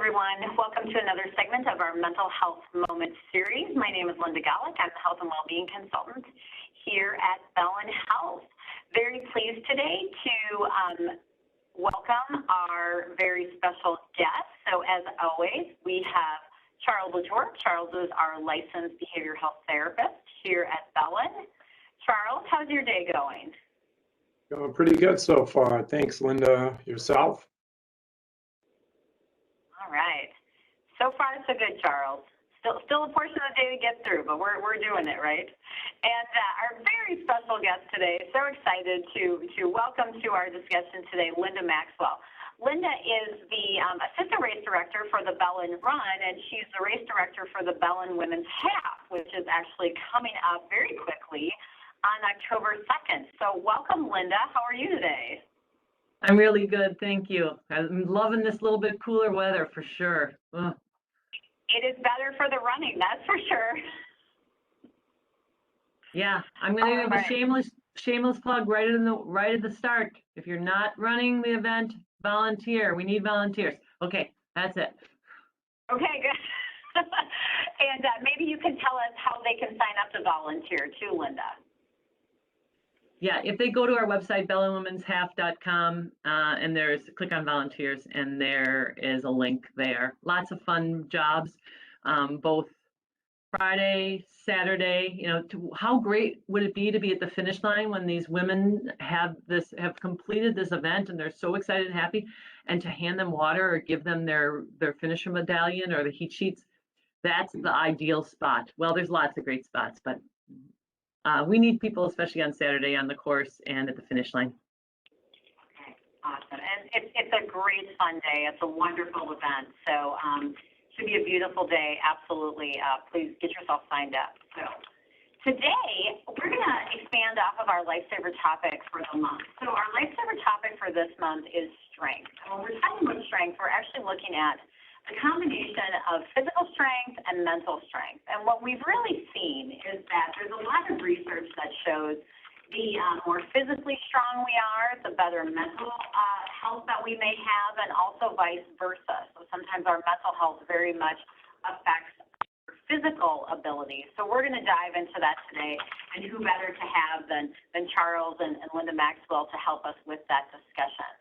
everyone. Welcome to another segment of our Mental Health Moment series. My name is Linda Maxwell. I'm the Health and Wellbeing Consultant here at Bellin Health. Very pleased today to welcome our very special guest. So as always, we have Charles LaTour. Charles is our licensed behavioral health therapist here at Bellin. Charles, how's your day going? Going pretty good so far. Thanks, Linda. Yourself? All right. So far, so good, Charles. Still a portion of the day to get through, but we're doing it, right? And our very special guest today, so excited to welcome to our discussion today, Linda Maxwell. Linda is the assistant race director for the Bellin Run, and she's the race director for the Bellin Women's Half, which is actually coming up very quickly on October 2nd. So welcome, Linda. How are you today? I'm really good, thank you. I'm loving this little bit cooler weather for sure. Ugh. It is better for the running, that's for sure. Yeah, I'm going to give a shameless plug right at the start. If you're not running the event, volunteer. We need volunteers. Okay, that's it. Okay, good. And maybe you can tell us how they can sign up to volunteer too, Linda. Yeah, if they go to our website, bellinwomenshalf.com, and click on volunteers, and there is a link there. Lots of fun jobs, both Friday, Saturday. You know, how great would it be to be at the finish line when these women have completed this event and they're so excited and happy, and to hand them water or give them their finisher medallion or the heat sheets. That's the ideal spot. Well, there's lots of great spots, but we need people, especially on Saturday on the course and at the finish line. Okay, awesome. And it's a great fun day. It's a wonderful event. So should be a beautiful day. Absolutely. Please get yourself signed up. So today, we're going to expand off of our Lifesaver topic for the month. So our Lifesaver topic for this month is strength. And when we're talking about strength, we're actually looking at the combination of physical strength and mental strength. And what we've really seen is that there's a lot of research that shows the more physically strong we are, the better mental health that we may have, and also vice versa. So sometimes our mental health very much affects our physical abilities. So we're going to dive into that today, and who better to have than Charles and Linda Maxwell to help us with that discussion.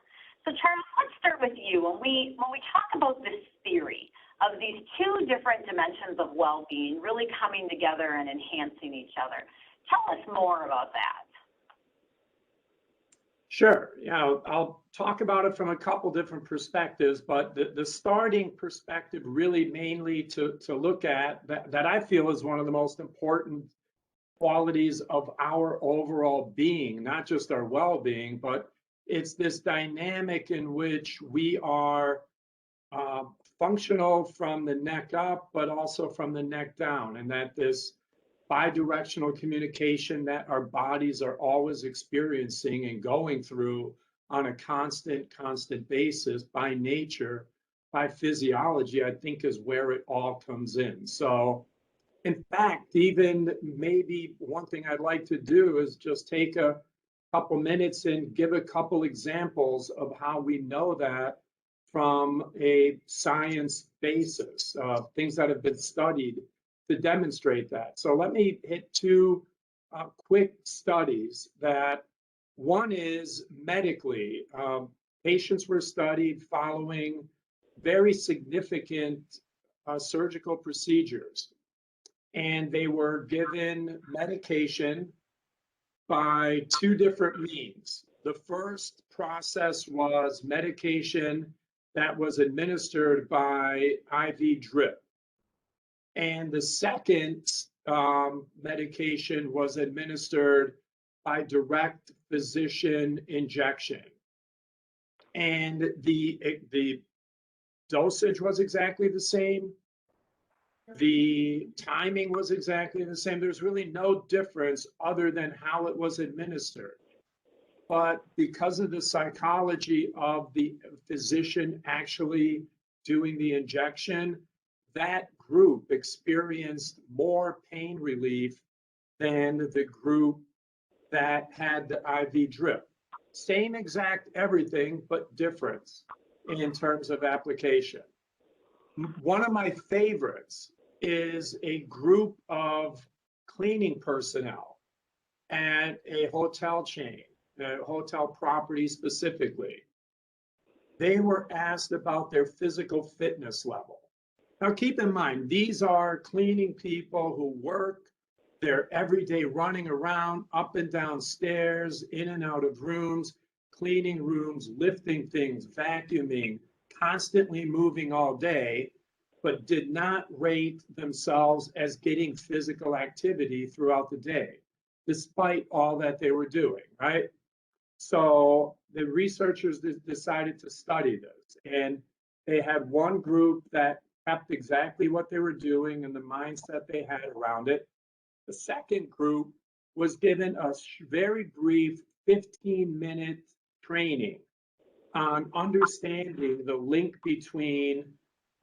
So Charles, let's start with you. When we talk about this theory of these two different dimensions of well-being really coming together and enhancing each other, tell us more about that. Sure. Yeah, I'll talk about it from a couple different perspectives, but the starting perspective really mainly to look at that I feel is one of the most important qualities of our overall being, not just our well-being, but it's this dynamic in which we are functional from the neck up, but also from the neck down, and that this bidirectional communication that our bodies are always experiencing and going through on a constant basis by nature, by physiology, I think is where it all comes in. So in fact, even maybe one thing I'd like to do is just take a couple minutes and give a couple examples of how we know that from a science basis, things that have been studied to demonstrate that. So let me hit two quick studies. That one is medically. Patients were studied following very significant surgical procedures, and they were given medication by two different means. The first process was medication that was administered by IV drip. And the second medication was administered by direct physician injection. And the dosage was exactly the same. The timing was exactly the same. There's really no difference other than how it was administered. But because of the psychology of the physician actually doing the injection, that group experienced more pain relief than the group that had the IV drip. Same exact everything, but difference in terms of application. One of my favorites is a group of cleaning personnel at a hotel chain, a hotel property specifically. They were asked about their physical fitness level. Now, keep in mind, these are cleaning people who work, they're every day running around, up and down stairs, in and out of rooms, cleaning rooms, lifting things, vacuuming, constantly moving all day, but did not rate themselves as getting physical activity throughout the day, despite all that they were doing, right? So the researchers decided to study this, and they had one group that kept exactly what they were doing and the mindset they had around it. The second group was given a very brief 15-minute training on understanding the link between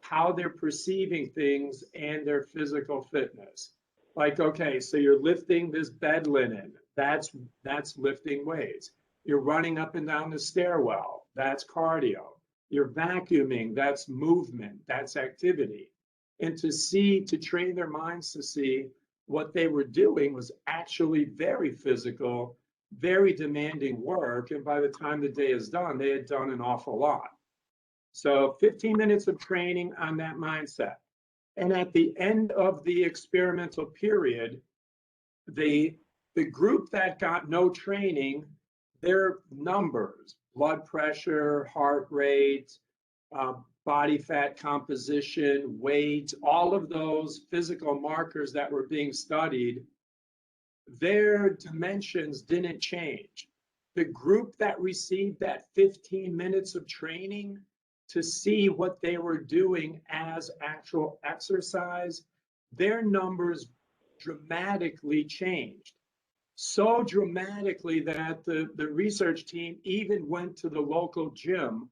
how they're perceiving things and their physical fitness. Like, okay, so you're lifting this bed linen, that's lifting weights. You're running up and down the stairwell, that's cardio. You're vacuuming, that's movement, that's activity. And to train their minds to see what they were doing was actually very physical, very demanding work. And by the time the day is done, they had done an awful lot. So 15 minutes of training on that mindset. And at the end of the experimental period, the group that got no training, their numbers, blood pressure, heart rate, body fat composition, weight, all of those physical markers that were being studied, their dimensions didn't change. The group that received that 15 minutes of training to see what they were doing as actual exercise, their numbers dramatically changed. So dramatically that the research team even went to the local gym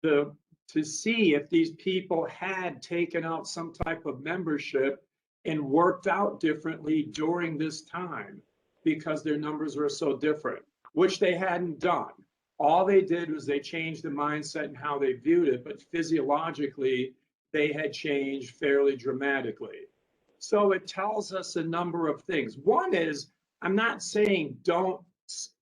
to see if these people had taken out some type of membership and worked out differently during this time because their numbers were so different, which they hadn't done. All they did was they changed the mindset and how they viewed it, but physiologically, they had changed fairly dramatically. So it tells us a number of things. One is, I'm not saying don't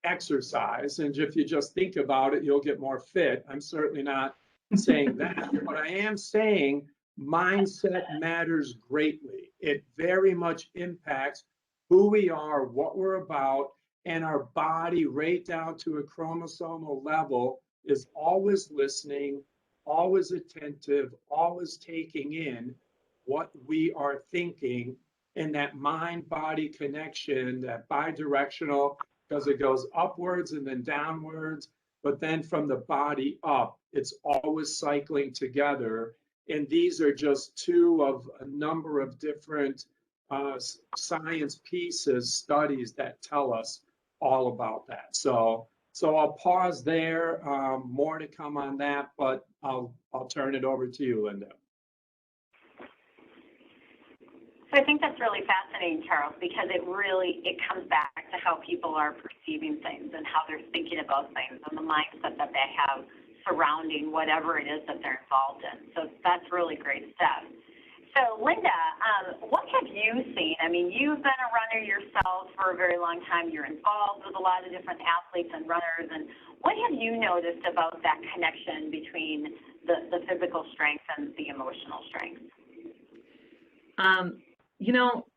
exercise, and if you just think about it, you'll get more fit. I'm certainly not saying that, but I am saying mindset matters greatly. It very much impacts who we are, what we're about, and our body right down to a chromosomal level is always listening, always attentive, always taking in what we are thinking, and that mind-body connection, that bidirectional, because it goes upwards and then downwards, but then from the body up, it's always cycling together. And these are just two of a number of different science pieces, studies that tell us all about that. So I'll pause there. More to come on that, but I'll turn it over to you, Linda. So I think that's really fascinating, Charles, because it comes back to how people are perceiving things and how they're thinking about things and the mindset that they have surrounding whatever it is that they're involved in. So that's really great stuff. So Linda, what have you seen? I mean, you've been a runner yourself for a very long time. You're involved with a lot of different athletes and runners. And what have you noticed about that connection between the physical strength and the emotional strength? You know,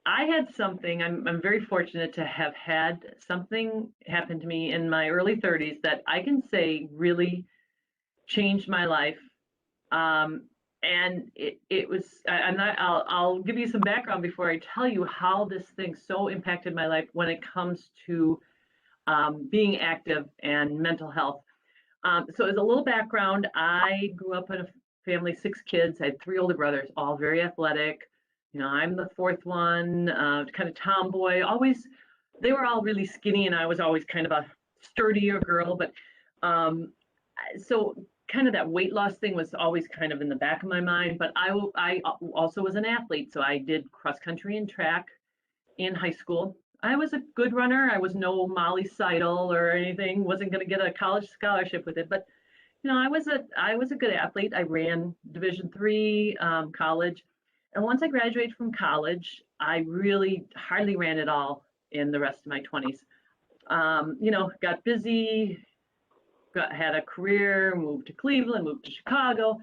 I had something, I'm very fortunate to have had something happen to me in my early 30s that I can say really changed my life. And it was, I'll give you some background before I tell you how this thing so impacted my life when it comes to being active and mental health. So as a little background, I grew up in a family, 6 kids. I had 3 older brothers, all very athletic. You know, I'm the 4th one, kind of tomboy. They were all really skinny, and I was always kind of a sturdier girl. But so kind of that weight loss thing was always kind of in the back of my mind. But I also was an athlete, so I did cross country and track in high school. I was a good runner. I was no Molly Seidel or anything. Wasn't going to get a college scholarship with it, but I was a good athlete. I ran Division III college, and once I graduated from college, I really hardly ran at all in the rest of my 20s. Got busy, had a career, moved to Cleveland, moved to Chicago,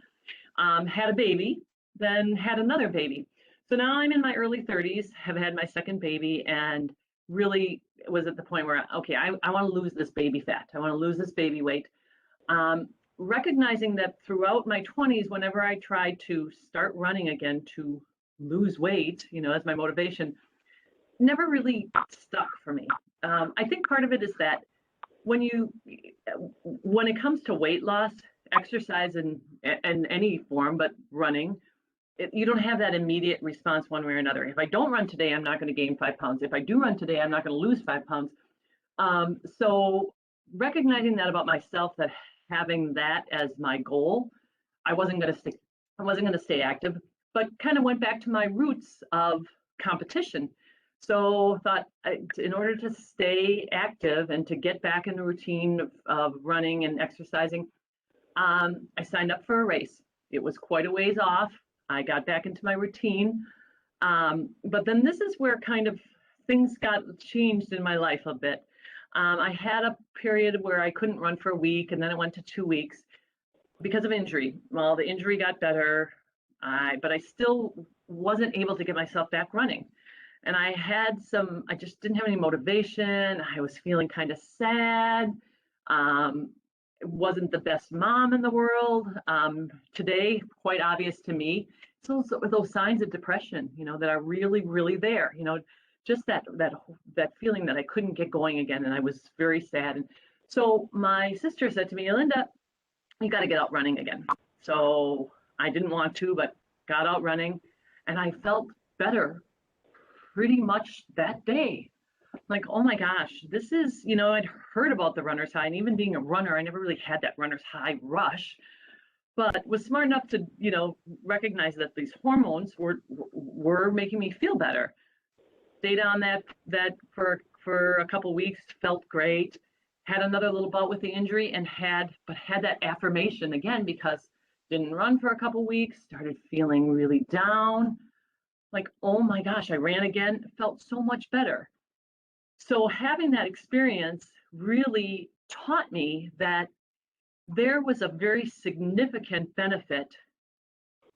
had a baby, then had another baby. So now I'm in my early 30s, have had my second baby, and really was at the point where, okay, I want to lose this baby fat. I want to lose this baby weight. Recognizing that throughout my 20s, whenever I tried to start running again to lose weight, as my motivation, never really stuck for me. I think part of it is that when it comes to weight loss, exercise in any form, but running, you don't have that immediate response one way or another. If I don't run today, I'm not going to gain 5 pounds. If I do run today, I'm not going to lose 5 pounds. So recognizing that about myself, that having that as my goal, I wasn't going to stay active, but kind of went back to my roots of competition. So thought, in order to stay active and to get back in the routine of running and exercising, I signed up for a race. It was quite a ways off. I got back into my routine. But then this is where kind of things got changed in my life a bit. I had a period where I couldn't run for a week, and then it went to 2 weeks because of injury. Well, the injury got better, but I still wasn't able to get myself back running. And I just didn't have any motivation. I was feeling kind of sad. Wasn't the best mom in the world. Today, quite obvious to me. So those signs of depression, that are really, really there, just that feeling that I couldn't get going again. And I was very sad. And so my sister said to me, Linda, you got to get out running again. So I didn't want to, but got out running, and I felt better pretty much that day. Like, oh my gosh, this is, I'd heard about the runner's high, and even being a runner, I never really had that runner's high rush, but was smart enough to, recognize that these hormones were making me feel better. Stayed on that for a couple weeks, felt great, had another little bout with the injury, and had that affirmation again, because didn't run for a couple weeks, started feeling really down. Like, oh my gosh, I ran again, felt so much better. So having that experience really taught me that there was a very significant benefit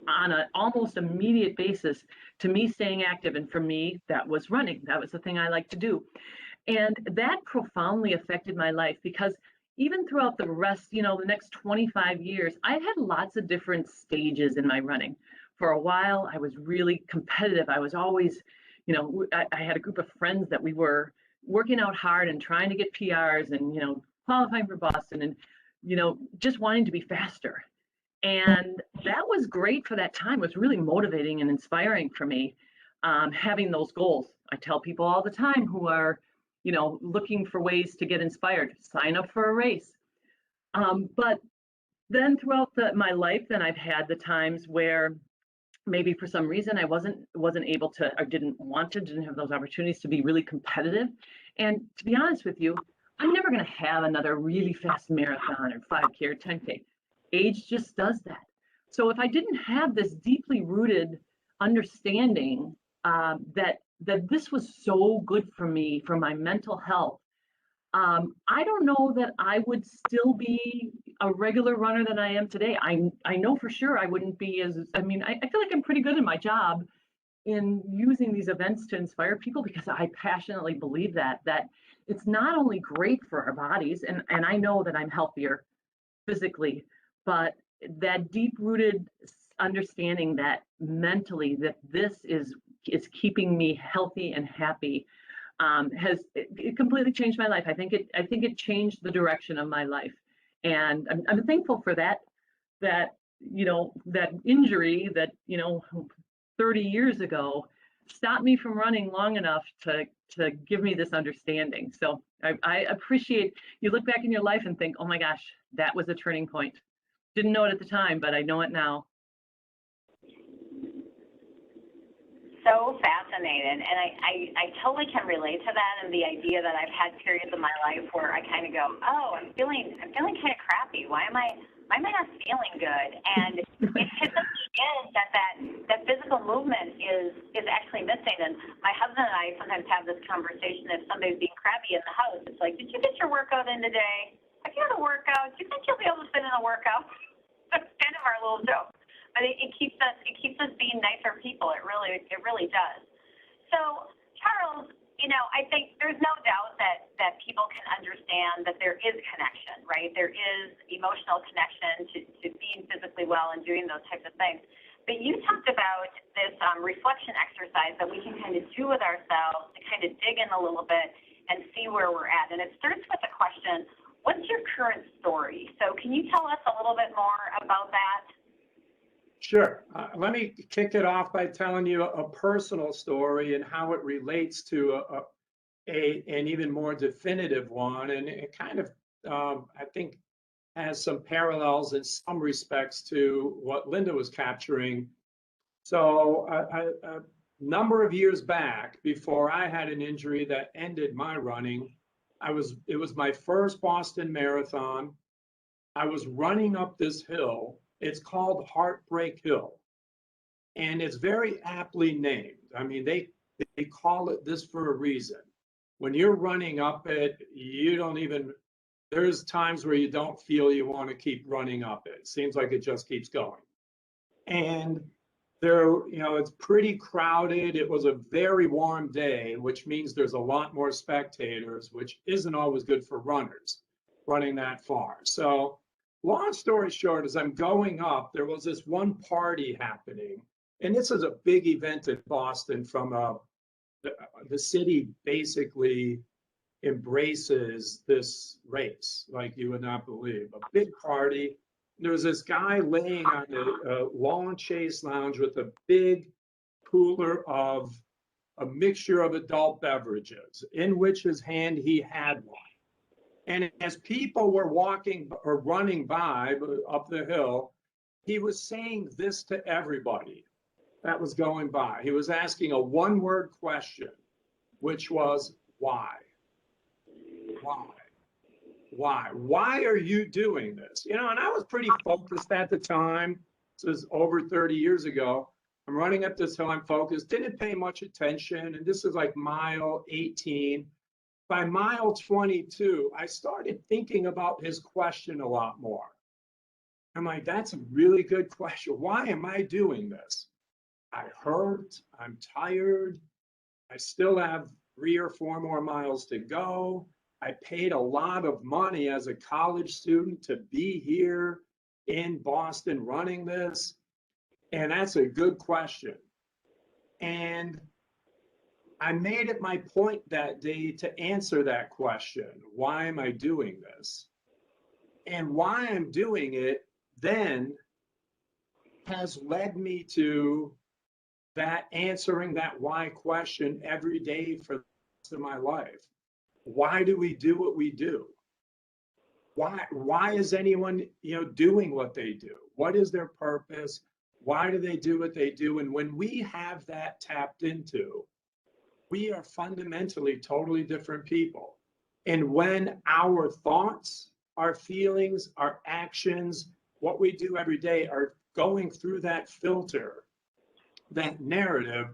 on an almost immediate basis to me staying active. And for me, that was running. That was the thing I like to do. And that profoundly affected my life, because even throughout the rest, the next 25 years, I've had lots of different stages in my running. For a while, I was really competitive. I was always, I had a group of friends that we were working out hard and trying to get PRs and, qualifying for Boston and, just wanting to be faster. And that was great for that time. It was really motivating and inspiring for me, having those goals. I tell people all the time who are, looking for ways to get inspired, sign up for a race. But then throughout my life, then I've had the times where maybe for some reason I wasn't able to, or didn't have those opportunities to be really competitive. And to be honest with you, I'm never going to have another really fast marathon or 5K or 10K. Age just does that. So if I didn't have this deeply rooted understanding that this was so good for me, for my mental health, I don't know that I would still be a regular runner than I am today. I know for sure I wouldn't be I feel like I'm pretty good in my job in using these events to inspire people, because I passionately believe that it's not only great for our bodies, and I know that I'm healthier physically, but that deep-rooted understanding that mentally that this is keeping me healthy and happy has completely changed my life. I think it changed the direction of my life, and I'm thankful for that injury that 30 years ago stopped me from running long enough to give me this understanding. So I appreciate, you look back in your life and think, oh my gosh, that was a turning point. Didn't know it at the time, but I know it now. so fascinated, and I totally can relate to that, and the idea that I've had periods of my life where I kind of go, oh, I'm feeling kind of crappy. Why am I not feeling good? And it typically is that physical movement is actually missing. And my husband and I sometimes have this conversation if somebody's being crabby in the house. It's like, did you get your workout in today? Have you had a workout? Do you think you'll be able to fit in a workout? That's kind of our little joke. But it keeps us being nicer people. It really does. So, Charles, I think there's no doubt that people can understand that there is connection, right? There is emotional connection to being physically well and doing those types of things. But you talked about this reflection exercise that we can kind of do with ourselves to kind of dig in a little bit and see where we're at. And it starts with the question, what's your current story? So can you tell us a little bit more about that? Sure. Let me kick it off by telling you a personal story and how it relates to an even more definitive one. And it kind of, I think, has some parallels in some respects to what Linda was capturing. So a number of years back, before I had an injury that ended my running, it was my first Boston Marathon. I was running up this hill. It's called Heartbreak Hill, and it's very aptly named. I mean, they call it this for a reason. When you're running up it, there's times where you don't feel you want to keep running up it. It seems like it just keeps going. And it's pretty crowded. It was a very warm day, which means there's a lot more spectators, which isn't always good for runners running that far. So long story short, as I'm going up, there was this one party happening. And this is a big event in Boston the city basically embraces this race like you would not believe. A big party. There was this guy laying on a lawn chase lounge with a big cooler of a mixture of adult beverages, in which his hand he had one. And as people were walking or running by up the hill, he was saying this to everybody that was going by. He was asking a one-word question, which was, why? Why? Why? Why are you doing this? And I was pretty focused at the time. This was over 30 years ago. I'm running up this hill, I'm focused, didn't pay much attention. And this is like mile 18. By mile 22, I started thinking about his question a lot more. I'm like, that's a really good question. Why am I doing this? I hurt, I'm tired, I still have 3 or 4 more miles to go. I paid a lot of money as a college student to be here in Boston running this. And that's a good question. And I made it my point that day to answer that question. Why am I doing this? And why I'm doing it then has led me to that answering that why question every day for the rest of my life. Why do we do what we do? Why is anyone doing what they do? What is their purpose? Why do they do what they do? And when we have that tapped into, we are fundamentally totally different people. And when our thoughts, our feelings, our actions, what we do every day are going through that filter, that narrative,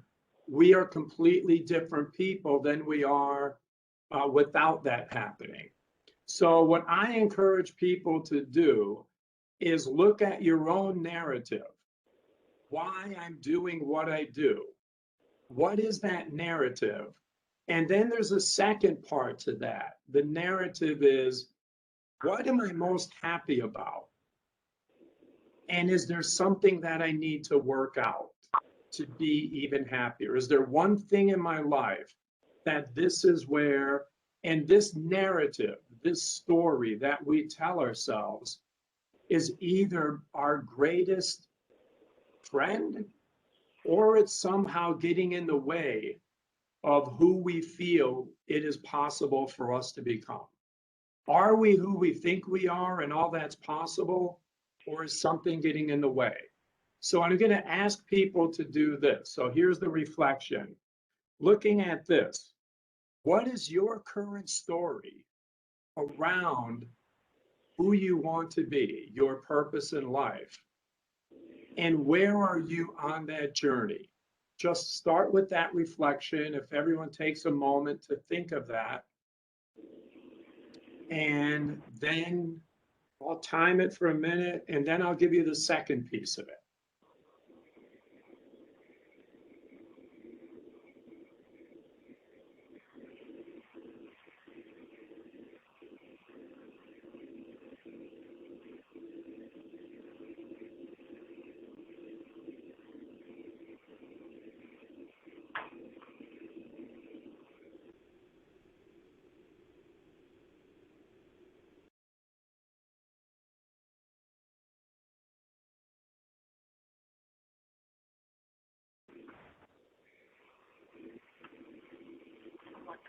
we are completely different people than we are without that happening. So what I encourage people to do is look at your own narrative. Why I'm doing what I do. What is that narrative? And then there's a second part to that. The narrative is, what am I most happy about? And is there something that I need to work out to be even happier? Is there one thing in my life that this is where, and this narrative, this story that we tell ourselves is either our greatest friend or it's somehow getting in the way of who we feel it is possible for us to become. Are we who we think we are and all that's possible, or is something getting in the way? So I'm going to ask people to do this. So here's the reflection. Looking at this, what is your current story around who you want to be, your purpose in life? And where are you on that journey? Just start with that reflection. If everyone takes a moment to think of that, and then I'll time it for a minute, and then I'll give you the second piece of it.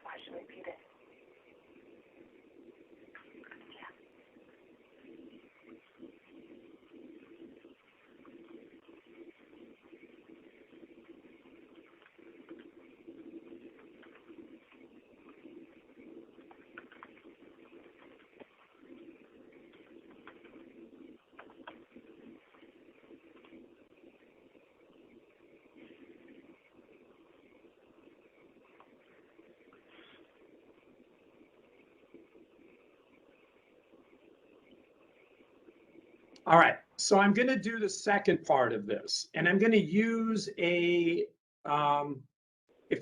I should repeat it. All right, so I'm going to do the second part of this, and I'm going to use if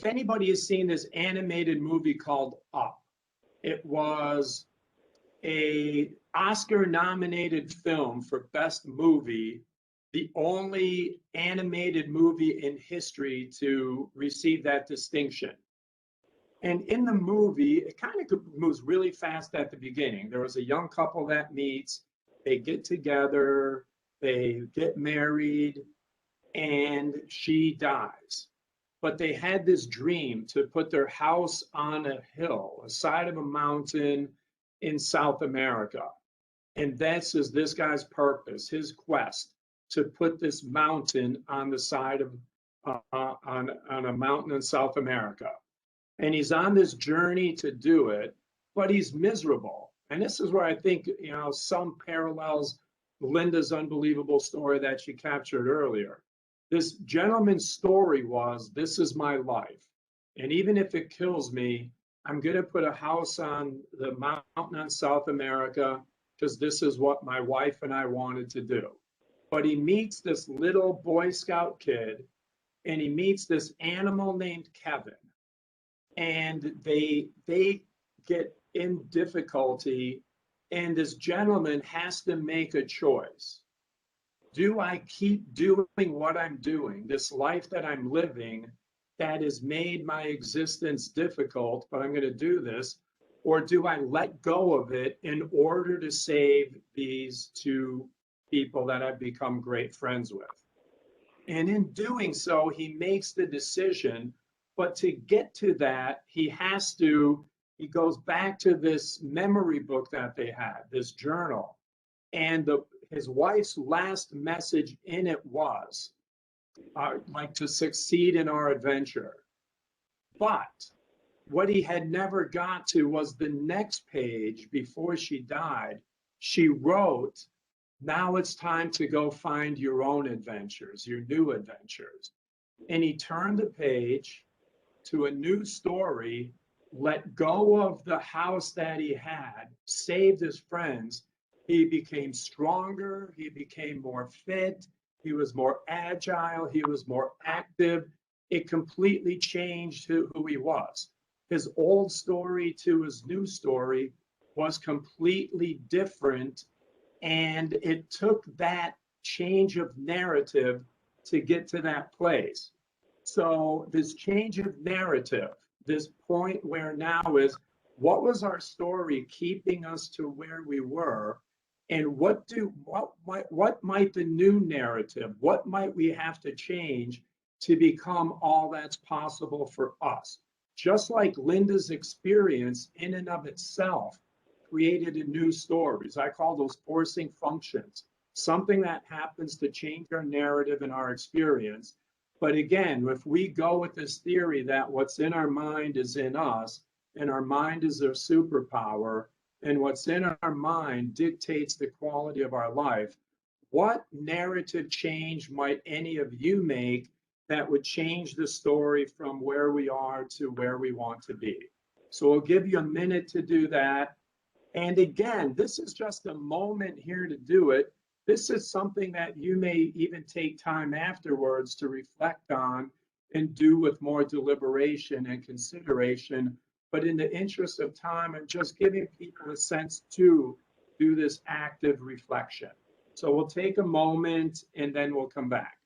anybody has seen this animated movie called Up, it was a Oscar-nominated film for Best Movie, the only animated movie in history to receive that distinction. And in the movie, it kind of moves really fast at the beginning. There was a young couple that meets, they get together, they get married, and she dies. But they had this dream to put their house on a hill, a side of a mountain in South America. And this is this guy's purpose, his quest, to put this mountain on the side of, on a mountain in South America. And he's on this journey to do it, but he's miserable. And this is where I think, some parallels Linda's unbelievable story that she captured earlier. This gentleman's story was, this is my life. And even if it kills me, I'm going to put a house on the mountain in South America because this is what my wife and I wanted to do. But he meets this little Boy Scout kid, and he meets this animal named Kevin. And they get in difficulty, and this gentleman has to make a choice. Do I keep doing what I'm doing, this life that I'm living that has made my existence difficult, but I'm going to do this, or do I let go of it in order to save these two people that I've become great friends with? And in doing so, he makes the decision. But to get to that, he goes back to this memory book that they had, this journal. And his wife's last message in it was, like, to succeed in our adventure. But what he had never got to was the next page before she died. She wrote, now it's time to go find your own adventures, your new adventures. And he turned the page to a new story, let go of the house that he had, saved his friends. He became stronger, he became more fit, he was more agile, he was more active. It completely changed who he was. His old story to his new story was completely different, and it took that change of narrative to get to that place. So this change of narrative, this point where now is, what was our story keeping us to where we were? And what might the new narrative, what might we have to change to become all that's possible for us? Just like Linda's experience in and of itself created a new stories. I call those forcing functions. something that happens to change our narrative and our experience. But again, if we go with this theory that what's in our mind is in us, and our mind is our superpower, and what's in our mind dictates the quality of our life, what narrative change might any of you make that would change the story from where we are to where we want to be? So we'll give you a minute to do that. And again, this is just a moment here to do it. This is something that you may even take time afterwards to reflect on and do with more deliberation and consideration. But in the interest of time, I'm just giving people a sense to do this active reflection. So we'll take a moment and then we'll come back.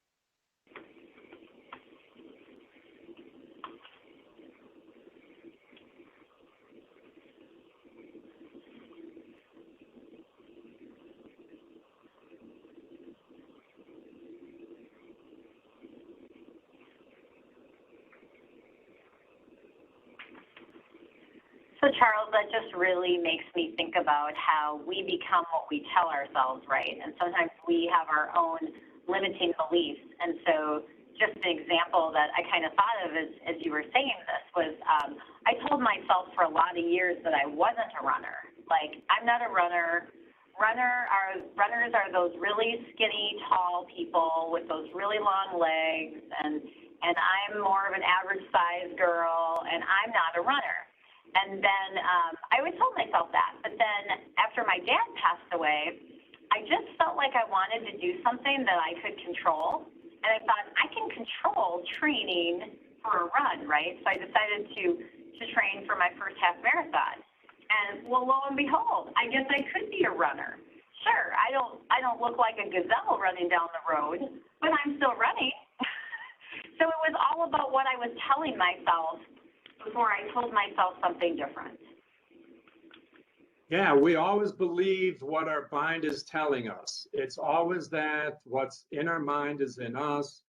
So Charles, that just really makes me think about how we become what we tell ourselves, right? And sometimes we have our own limiting beliefs. And so just an example that I kind of thought of as you were saying this was I told myself for a lot of years that I wasn't a runner. Like, I'm not a runner. Runners are those really skinny, tall people with those really long legs, and I'm more of an average size girl, and I'm not a runner. And then I always told myself that. But then after my dad passed away, I just felt like I wanted to do something that I could control. And I thought, I can control training for a run, right? So I decided to train for my first half marathon. And well, lo and behold, I guess I could be a runner. Sure, I don't look like a gazelle running down the road, but I'm still running. So it was all about what I was telling myself before I told myself something different. Yeah, we always believe what our mind is telling us. It's always that what's in our mind is in us,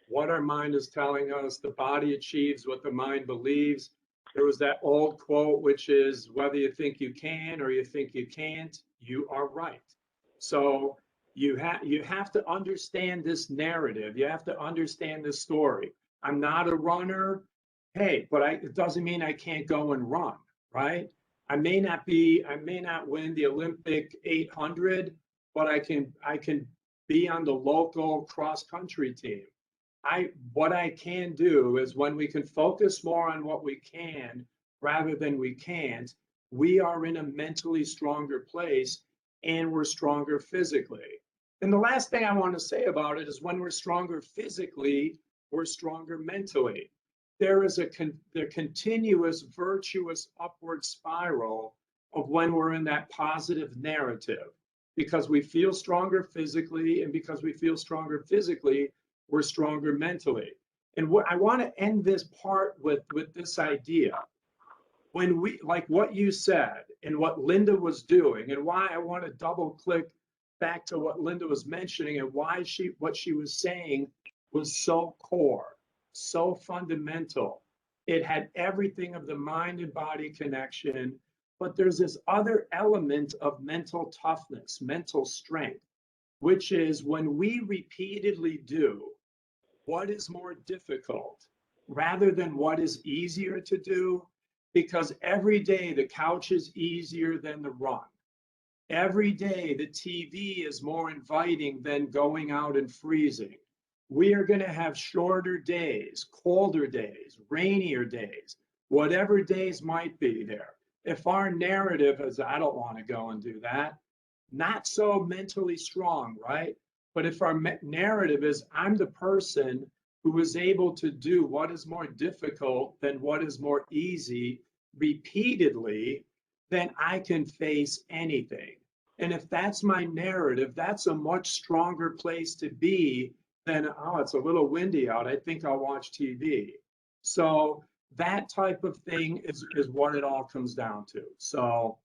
what our mind is telling us. The body achieves what the mind believes. There was that old quote, which is, whether you think you can or you think you can't, you are right. So you have to understand this narrative. You have to understand this story. I'm not a runner. Hey, but it doesn't mean I can't go and run, right? I may not win the Olympic 800, but I can be on the local cross country team. What I can do is, when we can focus more on what we can rather than we can't, we are in a mentally stronger place and we're stronger physically. And the last thing I want to say about it is, when we're stronger physically, we're stronger mentally. There is the continuous virtuous upward spiral of when we're in that positive narrative, because we feel stronger physically, and because we feel stronger physically, we're stronger mentally. And what I want to end this part with this idea. When we, like what you said and what Linda was doing, and why I want to double click back to what Linda was mentioning, and why what she was saying was so core, so fundamental. It had everything of the mind and body connection, but there's this other element of mental toughness, mental strength, which is when we repeatedly do what is more difficult rather than what is easier to do, because every day the couch is easier than the run. Every day the TV is more inviting than going out and freezing. We are going to have shorter days, colder days, rainier days, whatever days might be there. If our narrative is, I don't want to go and do that, not so mentally strong, right? But if our narrative is, I'm the person who is able to do what is more difficult than what is more easy repeatedly, then I can face anything. And if that's my narrative, that's a much stronger place to be than, oh, it's a little windy out, I think I'll watch TV. So that type of thing is what it all comes down to. So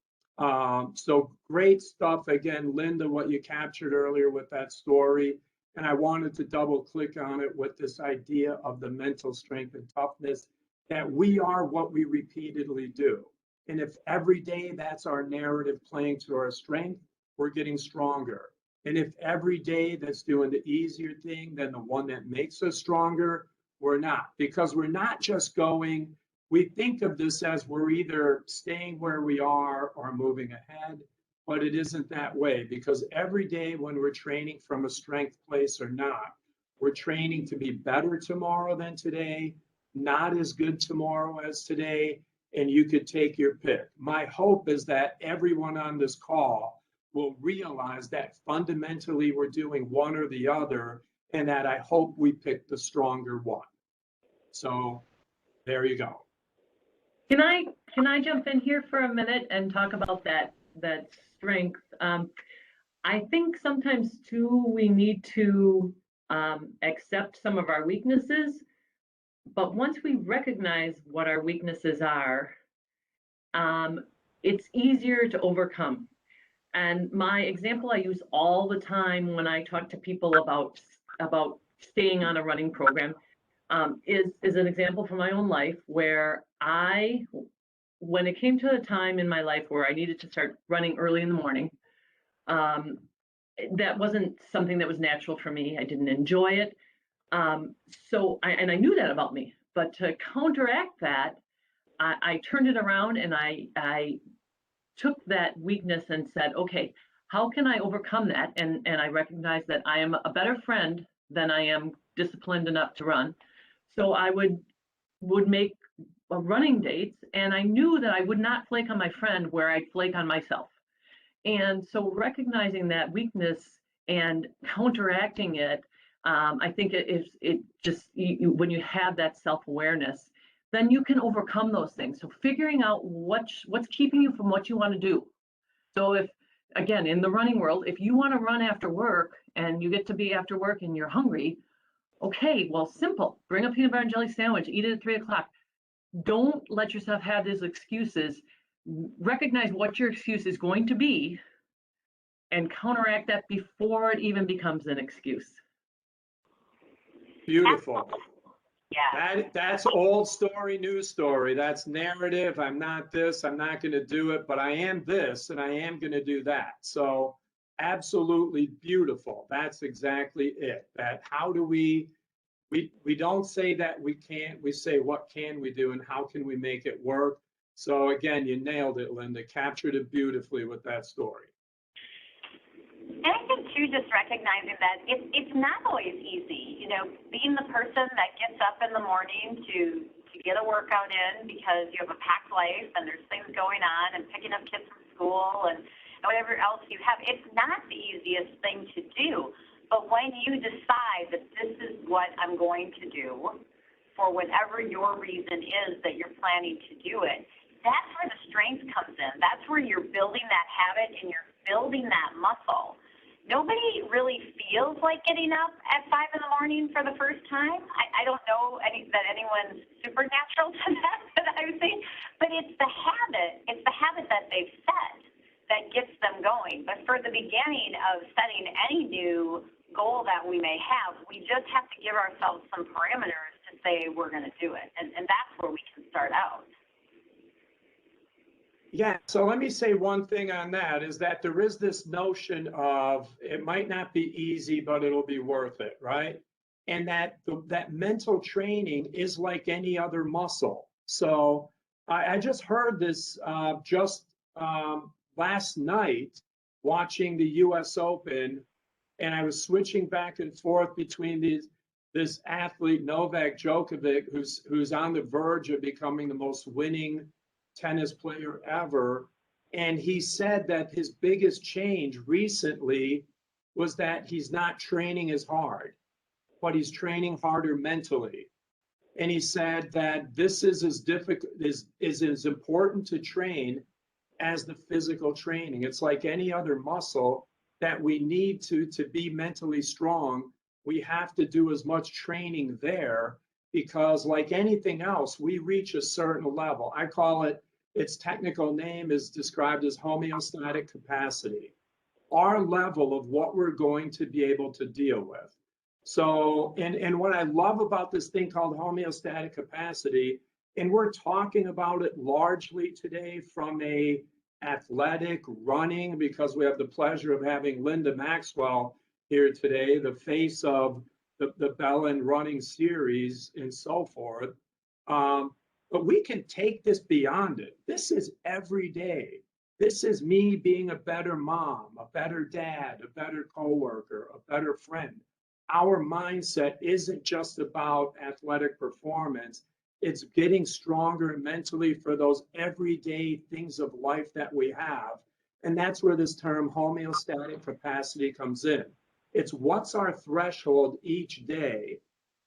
great stuff. Again, Linda, what you captured earlier with that story. And I wanted to double click on it with this idea of the mental strength and toughness, that we are what we repeatedly do. And if every day that's our narrative playing to our strength, we're getting stronger. And if every day that's doing the easier thing than the one that makes us stronger, we're not. Because we're not just going, we think of this as we're either staying where we are or moving ahead, but it isn't that way. Because every day when we're training from a strength place or not, we're training to be better tomorrow than today, not as good tomorrow as today, and you could take your pick. My hope is that everyone on this call will realize that fundamentally we're doing one or the other, and that I hope we pick the stronger one. So there you go. Can I jump in here for a minute and talk about that strength? I think sometimes too we need to accept some of our weaknesses, but once we recognize what our weaknesses are, it's easier to overcome. And my example I use all the time when I talk to people about staying on a running program is an example from my own life where when it came to a time in my life where I needed to start running early in the morning, that wasn't something that was natural for me. I didn't enjoy it. So I knew that about me, but to counteract that, I turned it around and I took that weakness and said, okay, how can I overcome that? And I recognize that I am a better friend than I am disciplined enough to run. So I would make running dates, and I knew that I would not flake on my friend where I'd flake on myself. And so recognizing that weakness and counteracting it, I think it just, when you have that self-awareness, then you can overcome those things. So figuring out what's keeping you from what you want to do. So if, again, in the running world, if you want to run after work and you get to be after work and you're hungry, okay, well, simple. Bring a peanut butter and jelly sandwich, eat it at 3 o'clock. Don't let yourself have these excuses. Recognize what your excuse is going to be and counteract that before it even becomes an excuse. Beautiful. Yeah. That's old story, new story. That's narrative. I'm not this, I'm not going to do it, but I am this and I am going to do that. So absolutely beautiful. That's exactly it. That how do we don't say that we can't, we say what can we do and how can we make it work. So again, you nailed it, Linda, captured it beautifully with that story. And I think too, just recognizing that it's not always easy, being the person that gets up in the morning to get a workout in because you have a packed life and there's things going on and picking up kids from school and whatever else you have. It's not the easiest thing to do, but when you decide that this is what I'm going to do for whatever your reason is that you're planning to do it, that's where the strength comes in. That's where you're building that habit and you're building that muscle. Nobody really feels like getting up at 5 in the morning for the first time. I don't know that anyone's supernatural to that I would say, but it's the habit. It's the habit that they've set that gets them going. But for the beginning of setting any new goal that we may have, we just have to give ourselves some parameters to say we're going to do it. And that's where we can start out. Yeah, so let me say one thing on that is that there is this notion of it might not be easy, but it'll be worth it, right? And that mental training is like any other muscle. So I just heard this last night watching the US Open, and I was switching back and forth between this athlete, Novak Djokovic, who's on the verge of becoming the most winning tennis player ever. And he said that his biggest change recently was that he's not training as hard, but he's training harder mentally. And he said that this is as difficult, is as important to train as the physical training. It's like any other muscle that we need to be mentally strong. We have to do as much training there because like anything else, we reach a certain level. I call it, its technical name is described as homeostatic capacity, our level of what we're going to be able to deal with. So, and what I love about this thing called homeostatic capacity, and we're talking about it largely today from a athletic, running, because we have the pleasure of having Linda Maxwell here today, the face of the Bellin running series and so forth. But we can take this beyond it. This is every day. This is me being a better mom, a better dad, a better coworker, a better friend. Our mindset isn't just about athletic performance. It's getting stronger mentally for those everyday things of life that we have. And that's where this term homeostatic capacity comes in. It's what's our threshold each day,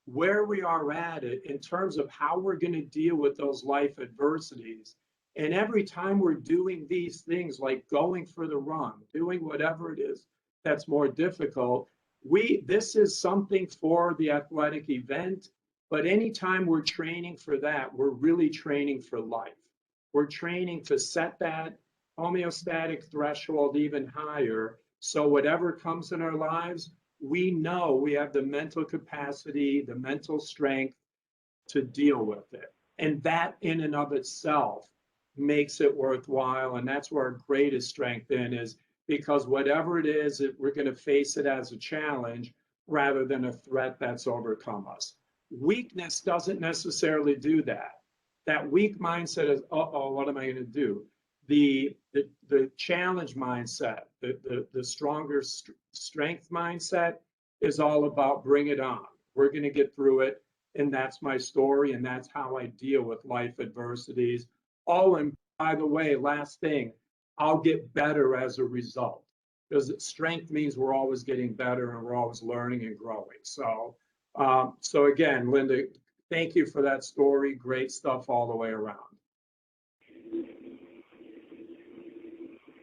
where we are at it in terms of how we're going to deal with those life adversities. And every time we're doing these things like going for the run, doing whatever it is that's more difficult, this is something for the athletic event. But anytime we're training for that, we're really training for life. We're training to set that homeostatic threshold even higher. So whatever comes in our lives, we know we have the mental capacity, the mental strength to deal with it. And that in and of itself makes it worthwhile. And that's where our greatest strength in is, because whatever it is, we're going to face it as a challenge rather than a threat that's overcome us. Weakness doesn't necessarily do that. That weak mindset is, uh-oh, what am I going to do? The challenge mindset, the stronger strength mindset is all about bring it on. We're going to get through it. And that's my story. And that's how I deal with life adversities. Oh, and by the way, last thing, I'll get better as a result, because strength means we're always getting better and we're always learning and growing. So again, Linda, thank you for that story. Great stuff all the way around.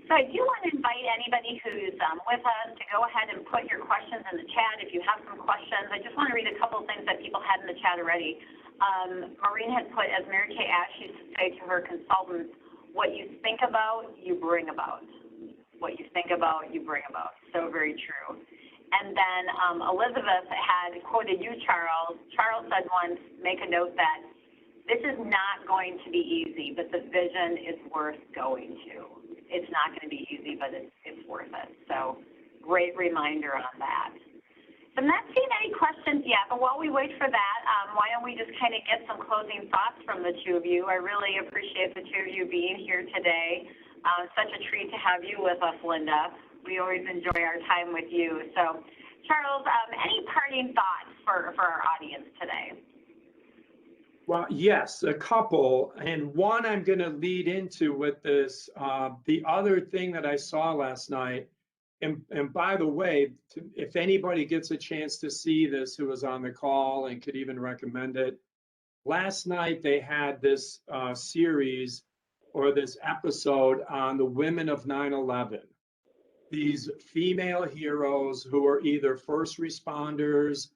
So I do want to invite anybody who's with us to go ahead and put your questions in the chat if you have some questions. I just want to read a couple of things that people had in the chat already. Maureen had put, as Mary Kay Ash used to say to her consultants, what you think about, you bring about. What you think about, you bring about. So very true. And then Elizabeth had quoted you, Charles. Charles said once, make a note that this is not going to be easy, but the vision is worth going to. It's not going to be easy, but it's worth it. So great reminder on that. So I'm not seeing any questions yet, but while we wait for that, why don't we just kind of get some closing thoughts from the two of you. I really appreciate the two of you being here today. Such a treat to have you with us, Linda. We always enjoy our time with you. So Charles, any parting thoughts for our audience today? Well, yes, a couple. And one I'm going to lead into with this. The other thing that I saw last night, and by the way, if anybody gets a chance to see this who was on the call and could even recommend it, last night they had this series or this episode on the women of 9/11. These female heroes who are either first responders,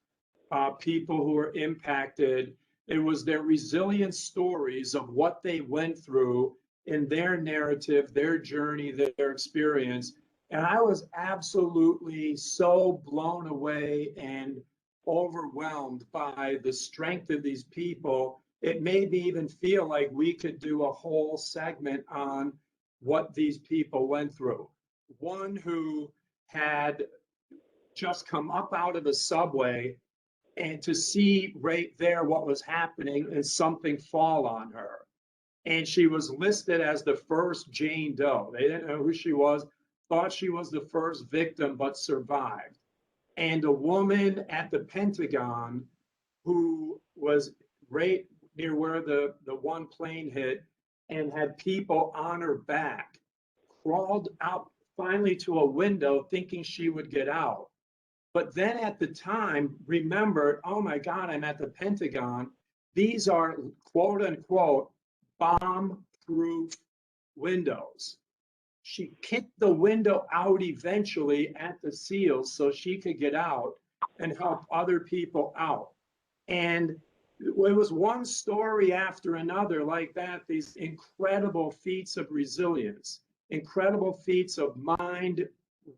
people who are impacted. It was their resilient stories of what they went through in their narrative, their journey, their experience. And I was absolutely so blown away and overwhelmed by the strength of these people. It made me even feel like we could do a whole segment on what these people went through. One who had just come up out of a subway, and to see right there what was happening and something fall on her. And she was listed as the first Jane Doe. They didn't know who she was, thought she was the first victim, but survived. And a woman at the Pentagon who was right near where the one plane hit and had people on her back, crawled out finally to a window thinking she would get out. But then at the time, remembered, oh my God, I'm at the Pentagon. These are quote unquote bomb-proof windows. She kicked the window out eventually at the SEALs so she could get out and help other people out. And it was one story after another like that, these incredible feats of resilience, incredible feats of mind,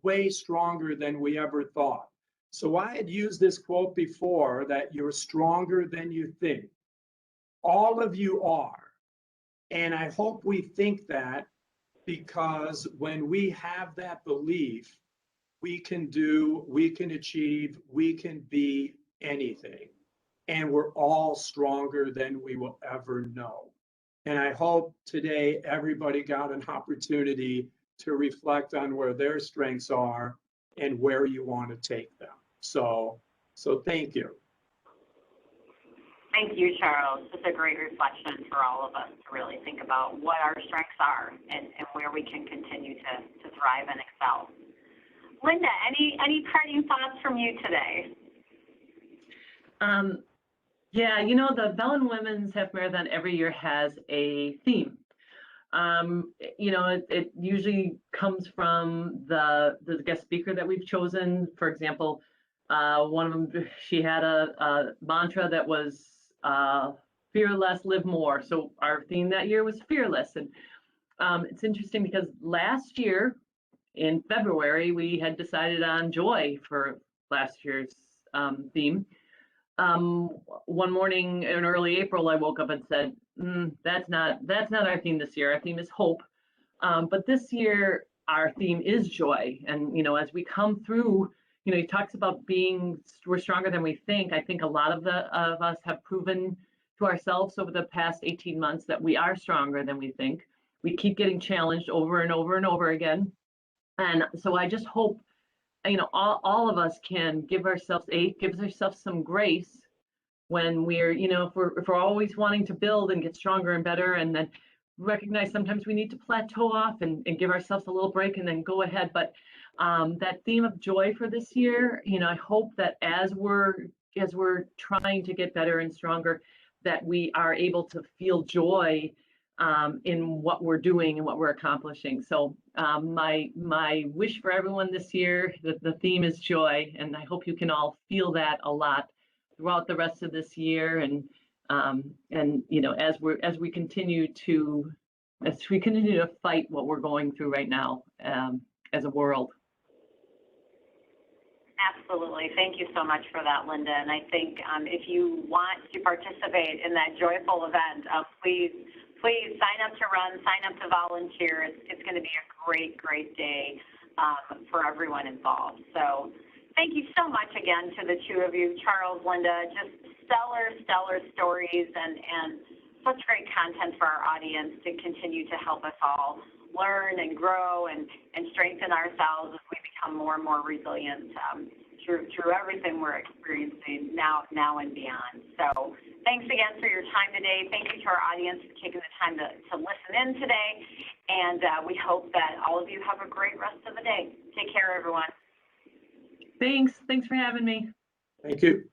way stronger than we ever thought. So I had used this quote before, that you're stronger than you think. All of you are. And I hope we think that because when we have that belief, we can do, we can achieve, we can be anything. And we're all stronger than we will ever know. And I hope today everybody got an opportunity to reflect on where their strengths are and where you want to take them. So thank you. Thank you, Charles. It's a great reflection for all of us to really think about what our strengths are and where we can continue to thrive and excel. Linda, any parting thoughts from you today? Yeah, you know, the Bellin Women's Half Marathon every year has a theme. You know, it usually comes from the guest speaker that we've chosen. For example, one of them, she had a mantra that was fear less, live more. So our theme that year was fearless. And it's interesting because last year in February, we had decided on joy for last year's theme. One morning in early April, I woke up and said, that's not our theme this year. Our theme is hope. But this year, our theme is joy. And, you know, as we come through, you know, he talks about we're stronger than we think. I think a lot of us have proven to ourselves over the past 18 months that we are stronger than we think. We keep getting challenged over and over and over again. And so I just hope, you know, all of us can give ourselves some grace when we're, you know, if we're always wanting to build and get stronger and better, and then recognize sometimes we need to plateau off and give ourselves a little break and then go ahead. But that theme of joy for this year, you know, I hope that as we're trying to get better and stronger, that we are able to feel joy in what we're doing and what we're accomplishing. So my wish for everyone this year, the theme is joy, and I hope you can all feel that a lot throughout the rest of this year, and you know, as we continue to fight what we're going through right now as a world. Absolutely. Thank you so much for that, Linda. And I think if you want to participate in that joyful event, please sign up to run, sign up to volunteer. It's going to be a great day for everyone involved. So thank you so much again to the two of you, Charles, Linda. Just stellar stories and such great content for our audience to continue to help us all learn and grow and strengthen ourselves as we become more and more resilient through everything we're experiencing now and beyond. So thanks again for your time today. Thank you to our audience for taking the time to listen in today. And we hope that all of you have a great rest of the day. Take care, everyone. Thanks for having me. Thank you.